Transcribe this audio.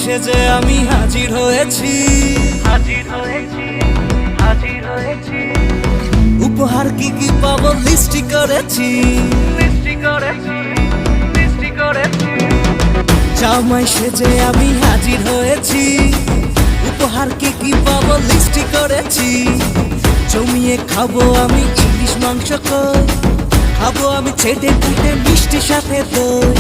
সেজে আমি হাজির হয়েছি, উপহার কি কি পাবো লিস্টি করেছি, জামাই সেজে আমি হাজির হয়েছি, উপহার কি কি পাবো লিস্টি করেছি। জমিয়ে খাবো আমি ইলিশ মাংস কই, খাবো আমি ছেটে পুটে মিষ্টি সাথে দই।